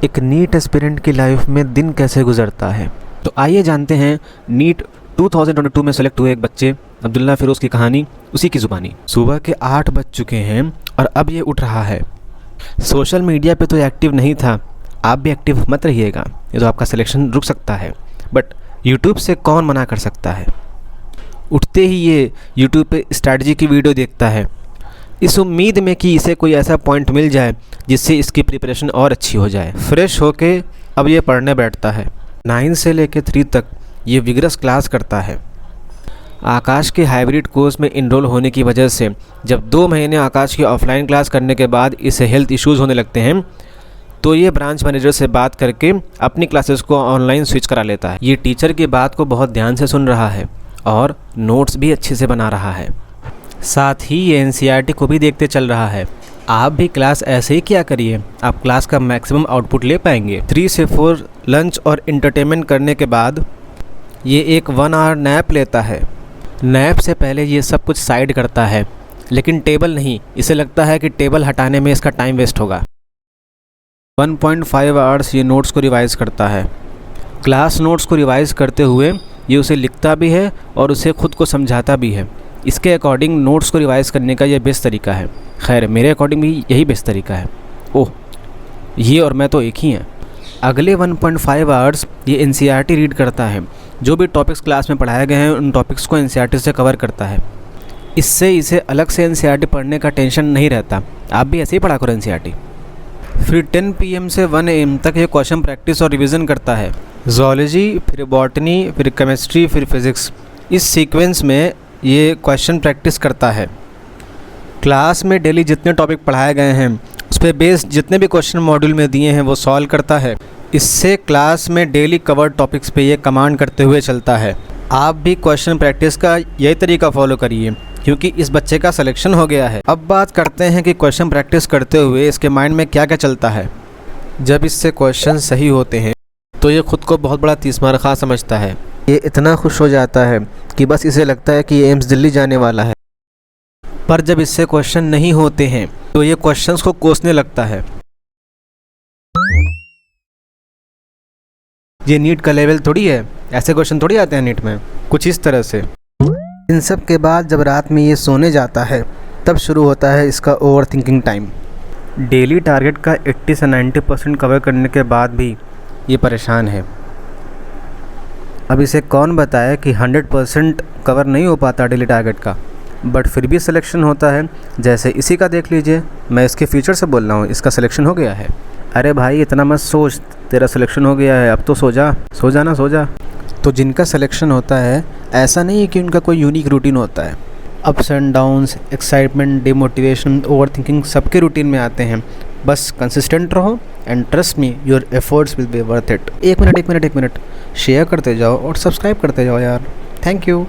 एक NEET aspirant की life में दिन कैसे गुजरता है। तो आइए जानते हैं नीट 2022 में सेलेक्ट हुए एक बच्चे अब्दुल्ला फिरोज़ की कहानी, उसी की ज़ुबानी। सुबह के 8 बज चुके हैं और अब ये उठ रहा है। सोशल मीडिया पे तो एक्टिव नहीं था, आप भी एक्टिव मत रहिएगा, ये तो आपका सिलेक्शन रुक सकता है। बट यूट्यूब से कौन मना कर सकता है। उठते ही ये यूट्यूब पे स्ट्रैटेजी की वीडियो देखता है, इस उम्मीद में कि इसे कोई ऐसा पॉइंट मिल जाए जिससे इसकी प्रिपरेशन और अच्छी हो जाए। फ्रेश होके अब ये पढ़ने बैठता है। 9 से लेकर 3 तक ये विगरस क्लास करता है। आकाश के हाइब्रिड कोर्स में इनरोल होने की वजह से जब 2 महीने आकाश की ऑफलाइन क्लास करने के बाद इसे हेल्थ इश्यूज़ होने लगते हैं तो ये ब्रांच मैनेजर से बात करके अपनी क्लासेस को ऑनलाइन स्विच करा लेता है। ये टीचर की बात को बहुत ध्यान से सुन रहा है और नोट्स भी अच्छे से बना रहा है। साथ ही ये एनसीईआरटी को भी देखते चल रहा है। आप भी क्लास ऐसे ही किया करिए, आप क्लास का मैक्सिमम आउटपुट ले पाएंगे। 3 से 4 लंच और इंटरटेनमेंट करने के बाद ये एक 1 आवर नैप लेता है। नैप से पहले ये सब कुछ साइड करता है, लेकिन टेबल नहीं, इसे लगता है कि टेबल हटाने में इसका टाइम वेस्ट होगा। 1.5 आवर्स ये नोट्स को रिवाइज़ करता है। क्लास नोट्स को रिवाइज़ करते हुए ये उसे लिखता भी है और उसे खुद को समझाता भी है। इसके अकॉर्डिंग नोट्स को रिवाइज़ करने का ये बेस्ट तरीका है। खैर मेरे अकॉर्डिंग भी यही बेस्ट तरीका है। ओह, ये और मैं तो एक ही हैं। अगले 1.5 आवर्स ये एनसीईआरटी रीड करता है। जो भी टॉपिक्स क्लास में पढ़ाए गए हैं उन टॉपिक्स को एनसीईआरटी से कवर करता है। इससे इसे अलग से एनसीईआरटी पढ़ने का टेंशन नहीं रहता। आप भी ऐसे ही पढ़ा करो एनसीईआरटी। फिर 10 PM से 1 AM तक ये क्वेश्चन प्रैक्टिस और रिवीजन करता है। ज़ूलॉजी, फिर बॉटनी, फिर केमिस्ट्री, फिर फिज़िक्स, इस सीक्वेंस में ये क्वेश्चन प्रैक्टिस करता है। क्लास में डेली जितने टॉपिक पढ़ाए गए हैं उस पर बेस्ड जितने भी क्वेश्चन मॉड्यूल में दिए हैं वो सॉल्व करता है। इससे क्लास में डेली कवर्ड टॉपिक्स पे ये कमांड करते हुए चलता है। आप भी क्वेश्चन प्रैक्टिस का यही तरीका फॉलो करिए क्योंकि इस बच्चे का सिलेक्शन हो गया है। अब बात करते हैं कि क्वेश्चन प्रैक्टिस करते हुए इसके माइंड में क्या क्या चलता है। जब इससे क्वेश्चन सही होते हैं तो ये खुद को बहुत बड़ा तीसमार खा समझता है। ये इतना खुश हो जाता है कि बस इसे लगता है कि ये एम्स दिल्ली जाने वाला है। पर जब इससे क्वेश्चन नहीं होते हैं तो ये क्वेश्चंस को कोसने लगता है। ये नीट का लेवल थोड़ी है, ऐसे क्वेश्चन थोड़ी आते हैं नीट में। कुछ इस तरह से। इन सब के बाद जब रात में ये सोने जाता है तब शुरू होता है इसका over thinking time. Daily target का 80 से 90% कवर करने के बाद भी ये परेशान है। अब इसे कौन बताए कि 100% कवर नहीं हो पाता डेली टारगेट का, बट फिर भी सिलेक्शन होता है। जैसे इसी का देख लीजिए, मैं इसके फ्यूचर से बोल रहा हूँ, इसका सिलेक्शन हो गया है। अरे भाई इतना मत सोच, तेरा सिलेक्शन हो गया है, अब तो सो जा ना सो जा। तो जिनका सिलेक्शन होता है ऐसा नहीं है कि उनका कोई यूनिक रूटीन होता है। Ups and downs, excitement, demotivation, over thinking सबके रूटीन में आते हैं। बस कंसिस्टेंट रहो and trust me, your efforts will be worth it. एक मिनट शेयर करते जाओ और सब्सक्राइब करते जाओ यार। Thank you.